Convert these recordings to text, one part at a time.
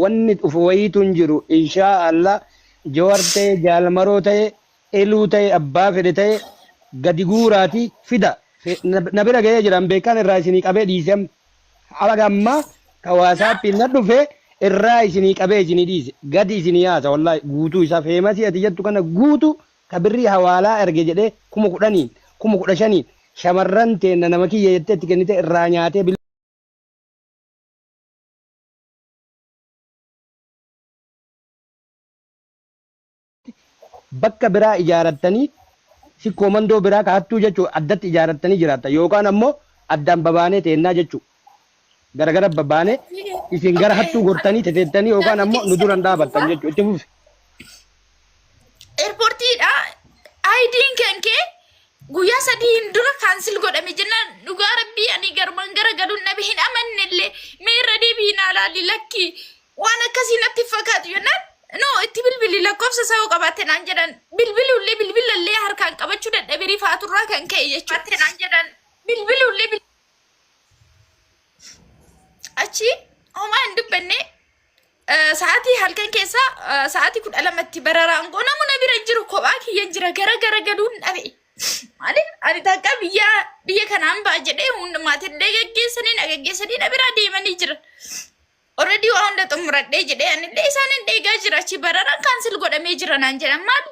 wanni dhufu wayiituun jiru inshaa Allah Jawaar ta'e jaalmaroo ta'e eluu ta'e abbaa fedhe ta'e gadi guuraati fida na bira ga'ee jiran beekan irraa isinii qabee dhiisem alagamma kawaasaappi na dhufe irraa isinii qabee isinii dhiise gadi isinii yaasa wallahi guutuu isaa feemasii ati jettu kana guutuu kabirrii hawaalaa erge jedhee 10,000 15,000 shamarran teenna nama kiyya jettee itti kennite irraa nyaatee bakka biraa ijaarattanii si komandoo biraa kaattuu jechuun addatti ijaarattanii jiraata yookaan ammoo addaan babaanee teennaa jechuun garagara babaanee isin gara hattuu gortanii teteettanii yookaan ammoo nu duran dhaabattan jechuun itti fufi. Airportiidha ID'n kee guyyaa sadii dura kaansil godhame jennaan dhugaa rabbii ani garman gara galuun nabi hin amannellee meerra deebii hin alaali lakki waan akkasii natti fakkaatu jennaan. No, itti bilbili lakkoofsa isaa qabatte naan jedhan bilbilullee harkaan qabachuu dadhabee faaturraa kan ka'e jechuudha naan jedhan bilbilullee achi homaa hin dubbanne sa'aatii halkan keessa sa'aatii 12tti bararaan namuna bira jiru kophaa kiyya jira gara galuun dhabe maaliif ani takka biyya kanaan ba'a jedhee hundumaatillee gaggeessanii na biraa deemanii jiran. Already on the Tomrade Jade and days and Degajirachi Barara cancel got a major and Anjanaman.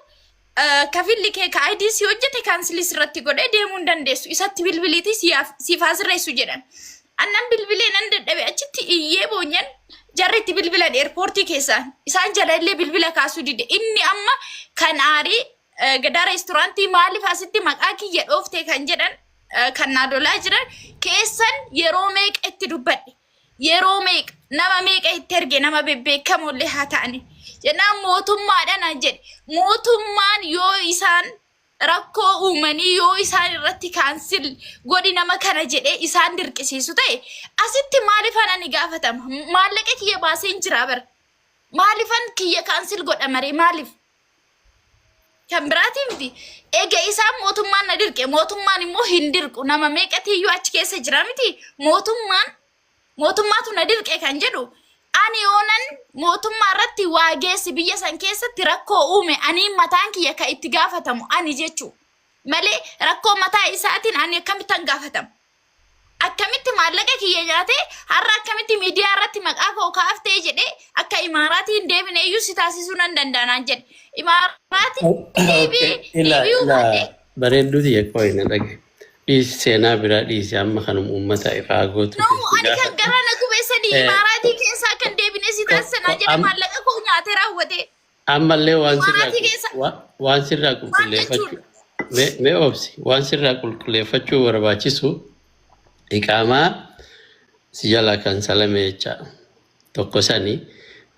Kavili cake IDs, you get a cancel is Ratigode, Demundan Des, is at Bilbilitis, Sifas Resujeran. And Nambilbilin and the Achiti Yebonian, Jarreti Bilbil Airport Kesa, Sanjarele Bilbila Casudi, Inni Amma, Canari, Gada Restauranti, Mali Faciti Makaki, yet off take Anjaran, Canado Lajaran, Kesan, Yeromake etidubati. Yeroo meeq nama meeqa itti erge nama bebbeekamollee haa ta'ani jennaan mootummaadhaan jedhe mootummaan yoo isaan rakkoo uumanii yoo isaan irratti kaansil godhi nama kana jedhee isaan dirqisiisu ta'e asitti maaliifan ani gaafatama maallaqa kiyya baasee hin jira bar maalifan kiyya kaansil godha maree maaliif kan biraatii miti eega isaan mootummaan na dirqe mootummaan immoo hin dirqu nama meeqatiyyuu achi keessa jira miti mootummaatu na dirqe kan jedhu ani oonan mootummaa irratti waageessi biyya san keessatti rakkoo uume ani mataan kiyya ka itti gaafatamu ani jechu malee rakkoo mataa isaatiin ani akkamittan gaafatamu akkamitti maallaqa kiyya nyaate har'a akkamitti miidiyaa irratti maqaa koo kaaftee jedhee akka imaaraatiin deebine iyyuu si taasisuu nan danda'anaan jedhe imaaraatiin deebii bareedduuti yakko hin dhage Sena berada sama kanum umat saya fagot. No, ani kan garana kubesani marati kesa kan debine sita senaja de malaka ko nyate rawate. Amalle wan sirra kulkule fachu. Me opsi wan sirra kulkule fachu warbachisu ikama sijala kan salamecha. Tokkosani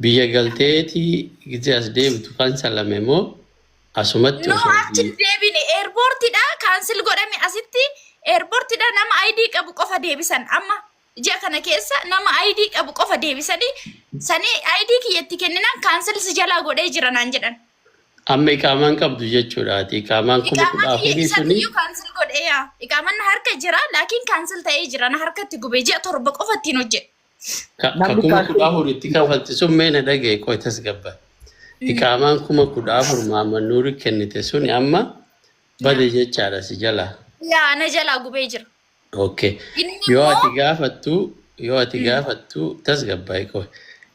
biya galteeti gizas dem tu kan salamemo asumat no achi debine airport da cancel godame asitti airport da nama ID qabu qofa debisan amma jiya kana keessa nama ID qabu qofa debisani sani ID kiyetti kenninan cancel si jala godhe jiranan jedhan amma ikaman qabdu jechuudha ati ikaman kuma kudhaafii suni cancel godhe ya ikaman harka jira lakin cancel ta'ee jira na harkatti gube jiya torba qofa ittiin hojje kuma kudhaafuritti kafalti sun meena dhagee qoytas gabba ikaman kuma kudhaafur maamannuri kennite suni amma bade jechaadha si jala ya na jala gube jira okay yoo ati gaafattu tas gabbaay qoy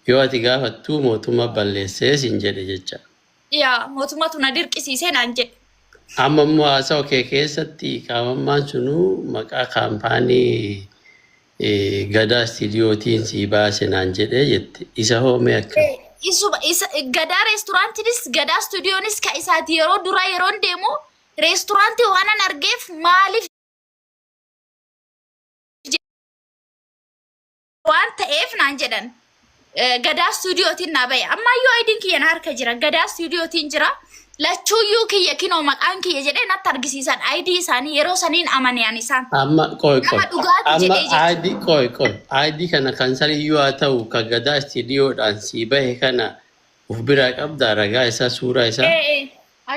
yoo ati gaafattu mootummaa balleessee sin jedhe jecha ya mootummaatu na dirqisiisee naan jedhe amma immoo haasa'u kee keessatti qaamammaan sunuu maqaa kaampaanii gadaa istiidiyootiin si baase naan jedhe jette isa hoomee akka Gada restaurantinis gada studionis ka isaati yeroo dura yeroon deemu restauranti waanan argeef maaliif waan ta'eef naan jedhan gada studiotiin na baye amma yoo aidin kiyya na harka jira gada studiotiin jira lachuuyyuu kiyya kinoo maqaan kiyya jedhee natti argisiisan ID isaanii yeroo saniin amaniyaan isaan amma ID kana kan sariyyuu haa ta'u ka gadaa istiidiyoodhaan si bahe kana uf biraa qabdaa ragaa isaa suuraa isaa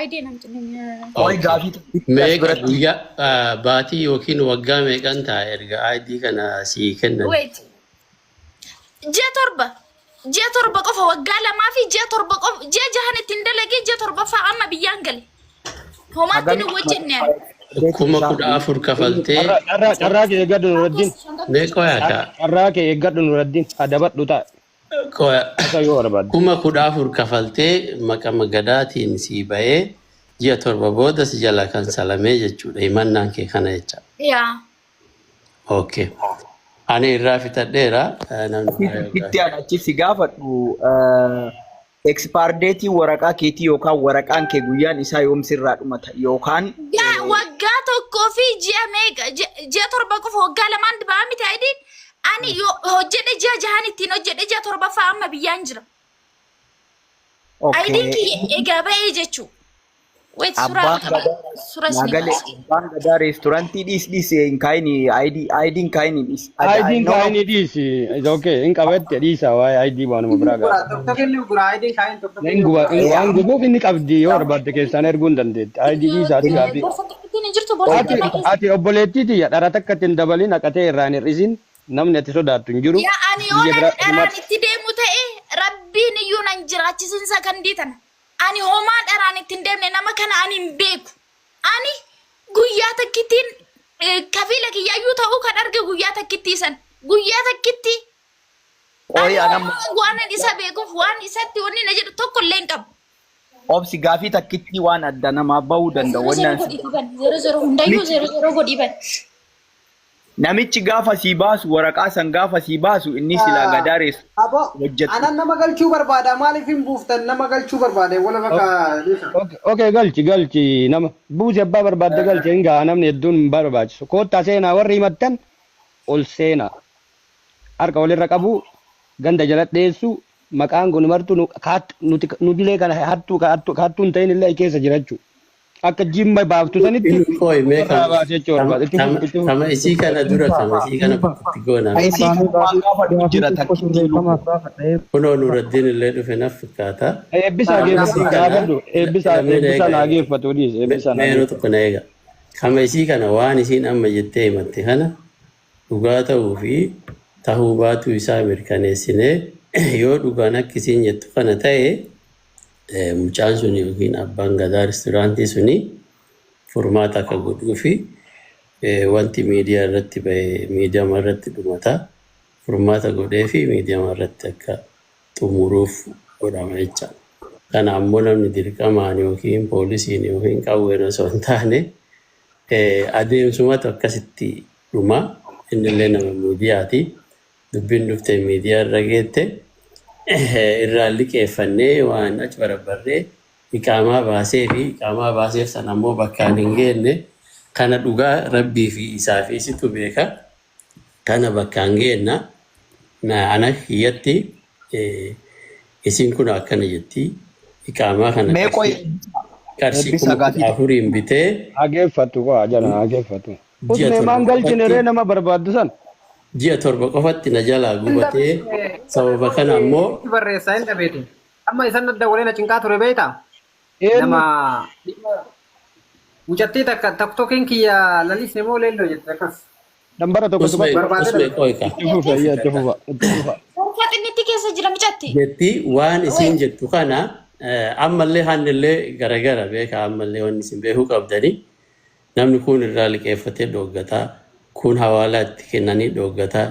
ID nan jedhanii Oi gaafii meeqa guyyaa baatii yookiin waggaa meeqan ta'a erga ID kana si kennan wait ji'a torba ji'a torba qofa waggaa lamaa fi ji'a torba qofa ji'a jahan ittiin dalagee ji'a torbaffaa amma biyyaan gale. Homaatti nu wajjin kuma kudha afur kafaltee carraa kee eeggadhu Nuraddiin. meeqoo yaaka Carraa kee eeggadhu Nuraddiin. Adabadhu ta'a. Akka yoo barbaadde. kuma kudha afur kafaltee maqama gadaatiin sii bahee ji'a torba booda si jala kan salamee jechuudha himannaan kee kana jecha. yaa. Okay. Ani irraa fitadheera. Itti achi si gaafadhu expire date waraqaa keetii yookaan waraqaan kee guyyaan isaa yoom sirraa dhumata yookaan waggaa tokkoo fi ji'a meeqa ji'a torba qofa waggaa lamaan dibaa miti ayidiin ani hojjedhe ji'a jahan ittiin hojjedhe ji'a torbaffaa amma biyyaan jira. Ayidiin kiyya egaa ba'ee jechuu. Wait abbaan gadaa reestoorantii dhiis hin kaayini ayidiin kaayini dhiis. Ayidiin kaayini dhiis. Is okay. In qabatti dhiisa waa'ee ayidii baanuma biraa gaafata. Tokko kennu gura ayidiin kaayin tokko. Waan gubuuf inni qabdi yoo barbaadde keessaan erguu hin dandeetti. Ayidii dhiisaati gaafi. Ati obboleettiiti dhara takka ittiin dabalin haqatee irraan hir'isin namni ati sodaattu hin jiru. Yaa ani yoo dharaan itti deemu ta'e rabbiin iyyuu nan jiraachisinsa kan diitan. Ani homaa dharaan ittiin deemne nama kana ani hin beeku. Ani guyyaa takkittiin kafiila kiyyaayyuu ta'uu kan arge guyyaa takkittii san. Guyyaa takkitti. Waan isa beekuuf waan isatti wanni na jedhu tokko illee hin qabu. Obsi gaafii takkitti waan adda namaa bahuu danda'u. Namichi gaafa sii baasu waraqaa san gaafa sii baasu inni silaa gadaa reessu. Anan nama galchuu barbaada maaliif hin buuftan nama galchuu barbaade wala bakka. Okay galchi nama buusi abbaa barbaadde galchi hin gaa namni hedduun hin barbaachisu. Koottaa seenaa warri himattan ol seenaa. Harka walirra qabu ganda jala dheessu maqaan kun martu nuti kana hattuun ta'in illee keessa jirachuu. Akka jimma baaftu sanitti kama isii kana dura kama isii kana itti goona. Kunoo Nuraddiin illee dhufe naaf fakkaata. Eebbisaa gaafadhu eebbisaa naa geeffatu dhiis eebbisaa naa geeffatu. Tokko na eega. Kama isii kana waan isiin amma jettee himatte kana dhugaa ta'uu fi tahuu baatuu isaa mirkaneessinee yoo dhugaan akka isiin jettu kana ta'e mucaan sun yookiin abbaan gadaa reestooraantii suni furmaata akka godhuu fi wanti miidiyaa irratti bahee miidiyaa irratti dhumata furmaata godhee fi miidiyaa irratti akka xumuruuf godhama jecha. Kana ammoo namni dirqamaan yookiin poolisiin yookiin qawween osoo hin taane adeemsumatu akkasitti dhuma innillee nama miidiyaati dubbiin dhuftee miidiyaa irra geette. Irraa liqeeffannee waan achi barbarree iqaamaa baasee fi iqaamaa baaseef sana ammoo bakkaan hin geenne kana dhugaa rabbii fi isaa fi isitu beeka kana bakkaan geenna ana kiyyatti isin kun akkana jetti iqaamaa kana qarshii kuma afuriin bitee hageeffatu waa jala hageeffatu. Usme maan galchine ree nama barbaaddu san. Ji'a torba qofatti na jalaa gubatee sababa kana ammoo barreessaa hin dhabeeti. Amma isan adda waliin cinqaa ture beektaa? Nama mucattii takka tokkoon kiyya lalisne moo leelloo jette akkas. Dambara tokko usme qoyka. Itti fufa. Faxinnitti keessa jira mucatti. Jetti waan isin jettu kana ammallee hannillee garagara beeka ammallee waan isin beekuu qabdanii namni kun irraa liqeeffatee dhoggataa. Kun hawaalaatti kennanii dhoggataa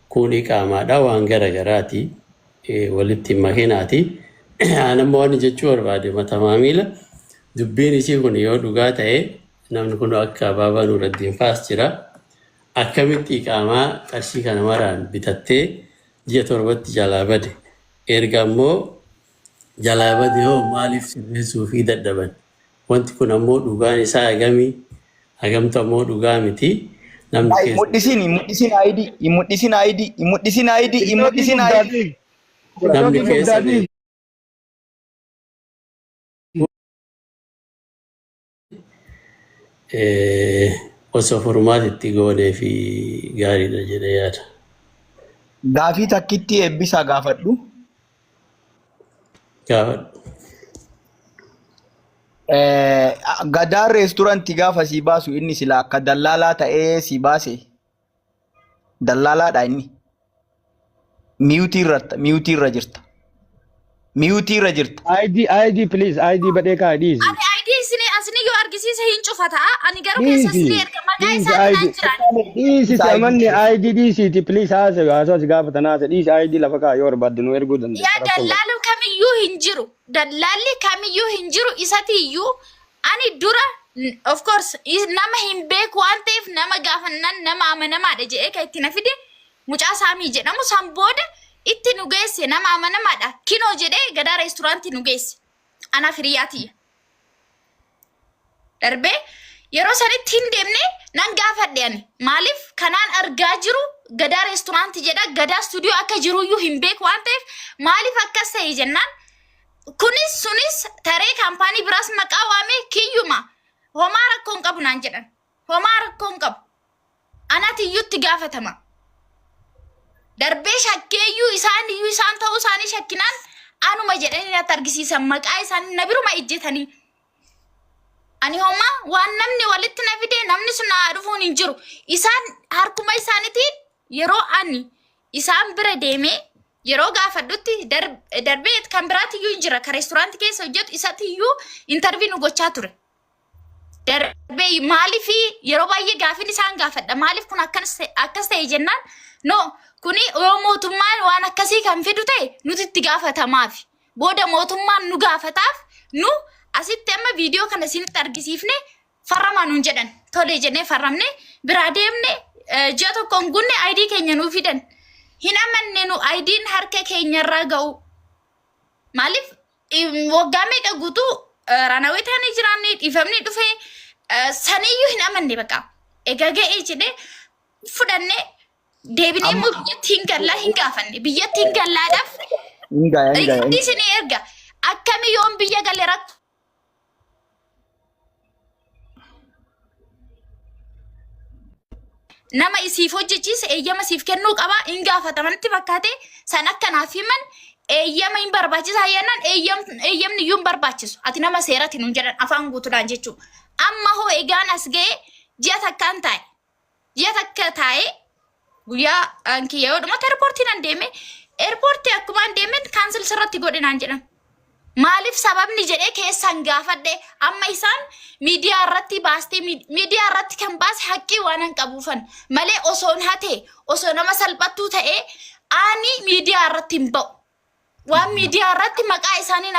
kun iqaamaadha waan garagaraati walitti makinaati. Anammoo waan jechuu barbaade matamaamila dubbiin isii kun yoo dhugaa ta'e namni kun akka abaabaa Nuraddiin faas jira. Akkamitti iqaamaa qarshii kana maraan bitattee ji'a torbatti jalaa bade erga ammoo jalaa bade hoo maaliif sirreessuu fi dadhaban wanti kun ammoo dhugaan isaa hagamtu ammoo dhugaa miti. Imuddisin ID. Namni keessa osoo furmaatitti goonee fi gaariidha jedhee yaada. Gaafii takkitti eebbisaa gaafadhu. Gadaa reestoorantii gaafa sii baasu inni sila akka dallaalaa ta'ee sii baase dallaalaadha inni. Miyuutii irra jirta. ID please ID badee kaa dhiisi. Ani ID asini yoo argisiise hin cufata. Ani garuu keessa asini erga maqaa isaa kanaan jiran. Dhiisi amanni ID dhiisiiti please haasa'u as gaafatan dhiisi ID lafa kaa yoo barbaadde nu erguu dandeenya. Yaa dallaalu kamiyyuu hin jiru. Dallaalli kamiyyuu hin jiru isatiiyyuu ani dura of course nama hin beeku waan ta'eef nama gaafannan nama amanamaadha jedhee kan itti na fide mucaa Saamii jedhamu san booda itti nu geesse nama amanamaadha. Kinoo jedhee gadaa reesturaantii nu geesse. Ana firiyaati. Darbee yeroo sanitti hin deemne nan gaafadhe ani maaliif kanaan argaa jiru gadaa reesturaantii jedha gadaa stuudiyoo akka jiruyyuu hin beeku waan ta'eef maaliif akkas ta'e jennaan kunis sunis taree kaampaanii biraas maqaa waamee kiyyuma homaa rakkoon qabu naan jedhan homaa rakkoon qabu anatiyyuutti gaafatama. Darbee shakkeeyyuu isaan ta'uu isaanii shakkinaan anuma jedhanii natti argisiisan maqaa isaanii na biruma ijjetanii. Ani homaa waan namni walitti na fide namni sun haa dhufuun hin jiru. Isaan harkuma isaaniitiin yeroo ani isaan bira deemee yeroo gaafadhutti darbee kan biraatiyyuu hin jira kan reesturaantii keessa hojjetu isatiyyuu intarvii nu gochaa ture. Darbee maaliif yeroo baay'ee gaafin isaan gaafadha maaliif kun akkas ta'e jennaan no kuni yoo mootummaan waan akkasii kan fidu ta'e nuti itti gaafatamaaf booda mootummaan nu gaafataaf nu asitti amma viidiyoo kana isinitti argisiifne farramaa nuun jedhan tole jennee farramne biraa deemne ji'a tokkoon gunne ID keenya nuu fidan hin amanne nu ID'n harka keenyarraa ga'u maaliif waggaa meeqa guutuu ranawee taanii jiraanne dhiifamni dhufee saniyyuu hin amanne baqa egaa ga'ee jedhee fudhanne deebinee immoo biyyatti hin gallaa hin gaafanne biyyatti hin gallaadhaaf isin erga akkami yoon biyya galee rakku nama isiif hojjechiise eeyyama siif kennuu qaba hin gaafatamanitti fakkaate san akkanaaf himan eeyyama hin barbaachisaa yennaan eeyyamni iyyuu hin barbaachisu ati nama seerati nuun jedhan afaan guutuudhaan jechuu amma hoo egaan as ga'e ji'a takka taa'e guyyaa kiyya yoo dhumate eerpoortiin deeme eerpoortii akkuma deemeen kaansel sirratti godhinaan jedhan maaliif sababni jedhee keessan gaafadhe amma isaan miidiyaa irratti baastee miidiyaa irratti kan baase haqqii waan hin qabuufan malee osoon hate osoo nama salphattuu ta'e ani miidiyaa irratti hin ba'u waan miidiyaa irratti maqaa isaanii